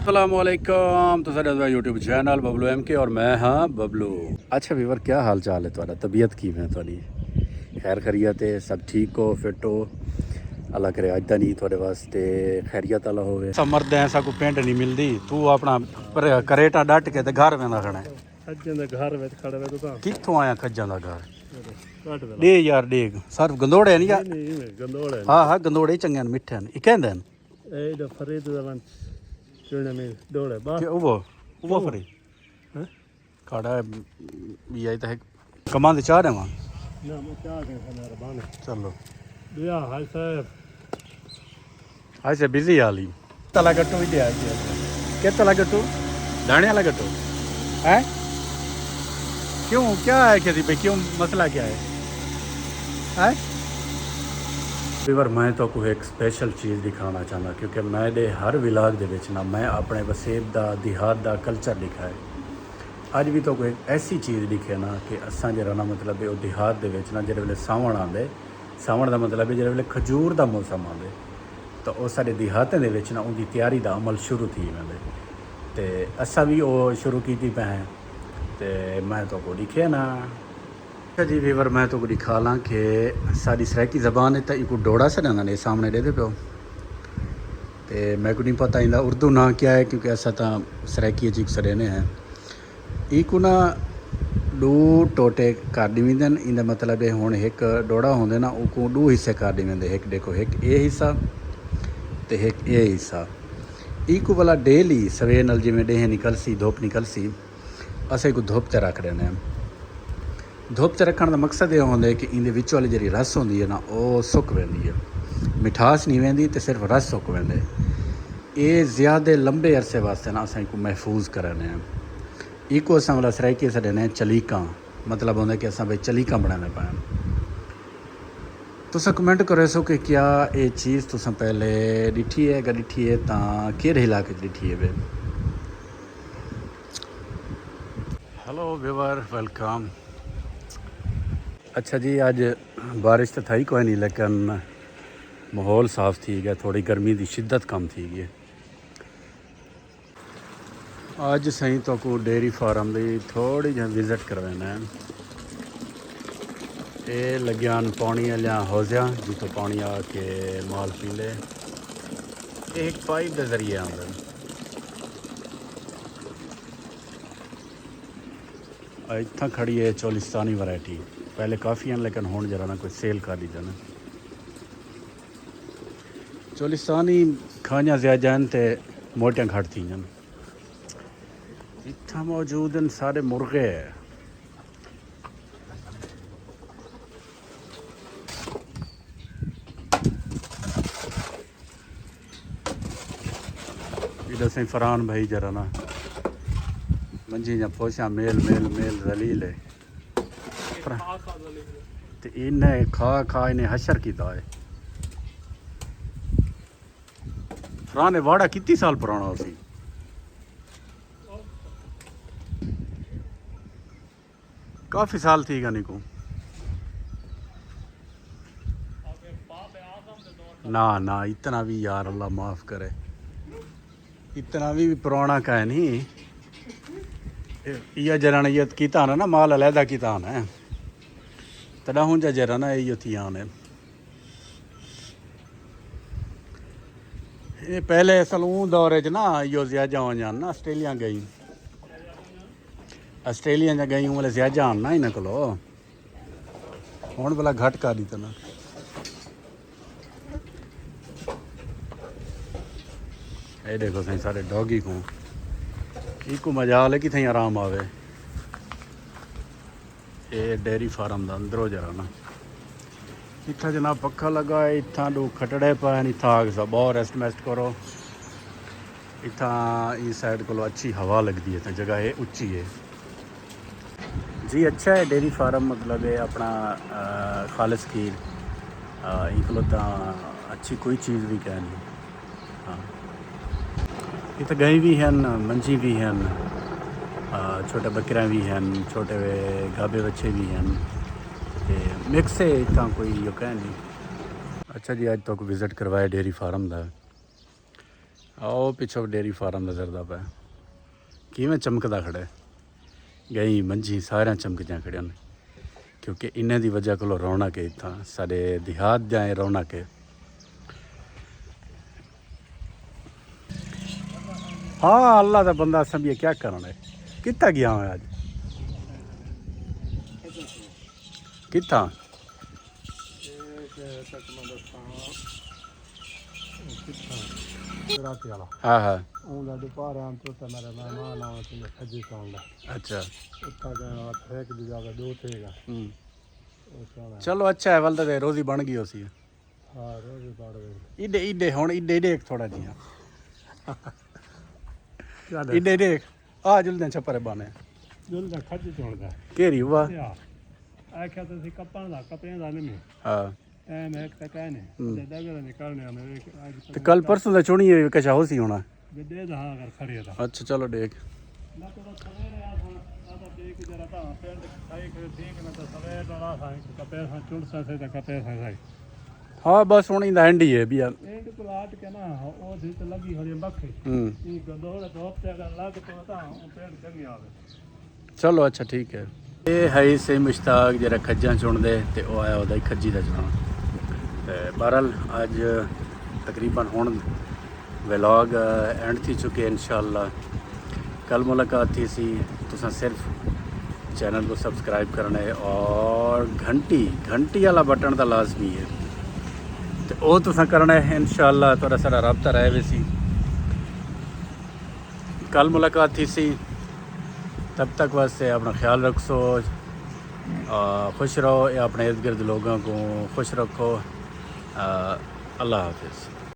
अस्सलामुअलैकुम। तो साडा यूट्यूब चैनल बबलू MK और मैं हाँ बबलू। अच्छा वीवर, क्या हाल चाल है तुहाडा? तबीयत किवें तुहाडी? खैर खैरियत है? सब ठीक हो, फिट हो? अल्लाह करे अज दा नहीं तुहाडे वास्ते खैरियत वाला होवे। समर्द ऐसा को पेंट नहीं मिलदी, तू अपना पर करेटा डट के ते घर वेंदा खड़ा है। खज्जां दे घर विच खड़ा वे तो कित्थों आया खज्जां दा घर? घट वेला डे यार डेग सर गंदोड़े नहीं यार? नहीं गंदोड़ है हाँ गंदोड़े चंगे न मिठे न। ई कहंदे न ए द फरीद दा वन चुने में डोले बा कि वो फरी हैं काड़ा भी आई तो कमां दे चाह रहे वहाँ। ना मैं क्या के मेरा बाने चलो दिया हाय साहब ऐसे बिजी आली तला गट्टू भी दिया क्या तला गट्टू? दाने वाला गट्टू है? क्यों, क्या है कहती भाई, क्यों मसला क्या है? ਵੀਰ ਮੈਂ ਤੁਹਾਨੂੰ ਇੱਕ ਸਪੈਸ਼ਲ ਚੀਜ਼ ਦਿਖਾਉਣਾ ਚਾਹੁੰਦਾ ਕਿਉਂਕਿ ਮੈਂ ਦੇ ਹਰ ਵਿਲਾਗ ਦੇ ਵਿੱਚ ਨਾ ਮੈਂ ਆਪਣੇ ਵਸੇਬ ਦਾ ਦਿਹਾਤ ਦਾ ਕਲਚਰ ਲਿਖਿਆ ਹੈ। ਅੱਜ ਵੀ ਤੁਹਾਨੂੰ ਇੱਕ ਐਸੀ ਚੀਜ਼ ਲਿਖਿਆ ਨਾ ਕਿ ਅਸਾਂ ਜਿਹੜਾ ਨਾ ਮਤਲਬ ਉਹ ਦਿਹਾਤ ਦੇ ਵਿੱਚ ਨਾ ਜਿਹੜੇ ਵੇਲੇ ਸਾਵਣ ਆਉਂਦੇ, ਸਾਵਣ ਦਾ ਮਤਲਬ ਹੈ ਜਿਹੜੇ ਵੇਲੇ ਖਜੂਰ ਦਾ ਮੌਸਮ ਆਉਂਦੇ ਤਾਂ ਉਹ ਸਾਡੇ ਦਿਹਾਤਾਂ ਦੇ ਵਿੱਚ ਨਾ ਉਹਦੀ ਤਿਆਰੀ ਦਾ ਅਮਲ ਸ਼ੁਰੂ ਥੀ ਵੰਦੇ ਤੇ ਅਸਾਂ ਵੀ ਉਹ ਸ਼ੁਰੂ ਕੀਤੀ ਪਏ ਤੇ ਮੈਂ ਤੁਹਾਨੂੰ ਲਿਖਿਆ ਨਾ। अच्छा जी वीवर, मैं तो दिखा ला कि सारी सराइकी जबान है तो एक डोड़ा सड़ाना ने सामने दे पियो तो मैं को नहीं पता इंदा उर्दू ना क्या है क्योंकि ऐसा तो सराइकी चीक सड़ेने हैं। एक ना दो टोटे कर दीवेंदे इंदा मतलब है हुण एक डोड़ा होंदे ना वो दो हिस्से कर दीवेंदे, एक देखो एक ये हिस्सा तो एक ये हिस्सा। एक वाला डेली सवेर नाल जिवें डेह निकलसी धुप निकलसी असें को धुप ते रख देने। धुप च रखने का मकसद ये होंदा है कि इंदे विच वाली जी रस होंदी है ना वो सुक वेंदी है, मिठास नहीं वेंदी तो सिर्फ रस सुक वेंदे। ये ज़्यादा लंबे अरसे वास्ते ना असां को महफूज करने हैं। इको असां वाला सराइकी सड़ने चलीकां, मतलब होंदा कि असां भाई चलीकां बनाने पाए। तुसां कमेंट करो सो कि क्या ये चीज़ तुसां पहले डिठी है? अगर डिठी है तो केड़े इलाके डिठी है? Hello viewer, welcome. अच्छा जी, आज बारिश तो थी कोई नहीं लेकिन माहौल साफ़ थी गया, थोड़ी गर्मी की शिद्दत कम थी गई। अज सही तो को डेयरी फार्म की थोड़ी जी विजिट करवाना है। ये लग्या पानी वालिया हौजिया जितों पानी आके माल पी ले, एक पाइप के जरिए आते। इतना खड़ी है चोलिस्तानी वैरायटी, पहले काफ़ी हैं लेकिन हुण जरा ना कोई सेल कर दी जाना। चोलिस्तानी खाइयां ज़्यादा हैं तो मोटियां घट थी जन। इतना मौजूद हैं सारे मुर्गे है। इधर से फरहान भाई जरा ना मंजी या पोशा मेल मेल मेल जलील है तो इन्हें खा खा इन्हें हशर किया है। फरहान ने वाड़ा कितनी साल पुराना हो सी? काफ़ी साल थी गानी को ना ना इतना भी यार अल्लाह माफ़ करे, इतना भी पुराना का है नहीं। यह जरा ने ये किता ना माल अलहदा किता ना तदा हूँ जरा ना यो थी आने। ये पहले सलून दौरे च ना यो ज्यादा हो जान ना ऑस्ट्रेलिया गई, ऑस्ट्रेलिया च गई मतलब ज्यादा आन ना इन्हें को हूँ भला घट कर दी ना। ये देखो सही सारे डॉगी को एक मजा ले कि थी आराम आवे। ये डेयरी फार्म का अंदरों जरा ना इतना जनाब पक्खा लगा है, इतना दो खटड़े पैन, इतना आग सा बहुत रेस्ट मेस्ट करो। इतना इस साइड को अच्छी हवा लगती है, तो जगह है उच्ची है जी। अच्छा है डेयरी फार्म, मतलब है अपना खालिस खीर इकलौता अच्छी कोई चीज़ भी कह नहीं। हाँ इतना गई भी हैं, मंजी भी हैं, छोटे बकरियाँ भी हैं, छोटे गाबे बच्चे भी हैं, मिक्स है इतना कोई यो कह नहीं। अच्छा जी, अज तक विजिट करवाया डेयरी फार्म का ਆਓ ਪਿੱਛੋਂ ਡੇਰੀ ਫਾਰਮ ਨਜ਼ਰਦਾ ਪਿਆ ਕਿਵੇਂ ਚਮਕਦਾ ਖੜਾ ਹੈ। ਗਈ ਮੰਝੀ ਸਾਰਿਆਂ ਚਮਕਦਿਆਂ ਖੜਿਆਂ ਨੇ ਕਿਉਂਕਿ ਇਹਨਾਂ ਦੀ ਵਜ੍ਹਾ ਕੋਲੋਂ ਰੌਣਕ ਹੈ ਇੱਥਾਂ ਸਾਡੇ ਦਿਹਾਤ ਦਾ ਇਹ ਰੌਣਕ ਹੈ। हाँ अल्लाह का बंदा समझिए क्या करना है। कितना गया हूँ आज कितना हाँ हाँ अच्छा चलो अच्छा है वल तो रोजी बन गई उसी इडे इडे हुण इडे इडे थोड़ा जिहा इडे देख आ जुलदे छप्पर बाने जुलदा खज चोंदा केरी हुआ आख्या तो सी कपन दा कपड़े दा नहीं हाँ ए मैं कहता ने दगर निकलने में आज तो कल परसों दा चुनी कशा हो सी होना दे दा अगर खड़े दा अच्छा चलो देख ना तो सवेरे आ था देख जरा ता पेड़ खाई के ठीक ना तो सवेरे दा था कपड़े सा चुड़ से कपड़े सा हाँ बस हुण इंदा एंड ही है भी एक प्लाट के ना ओ दी तो लगी हरी मक्खी ई गदोड़ तो हफ्ते का लग तो ता पेड़ चंगी आवे चलो अच्छा ठीक है ये है से मुश्ताक जरा खज्जा चुनदे ते ओ आया ओदा खज्जी दा चुनाव ते बहरहाल अज तकरीबन हुण व्लॉग एंड थी चुके इंशाअल्लाह कल मुलाकात थी सी तुसां सिर्फ चैनल को सब्सक्राइब करना है और घंटी वाला बटन तो लाजमी है तो वो तुसां करना है इंशाअल्लाह थोड़ा सारा रब्ता रहे वैसी कल मुलाकात थी सी तब तक वास्ते अपना ख्याल रखो खुश रहो या अपने इर्द गिर्द लोगों को खुश रखो अल्लाह हाफिज़।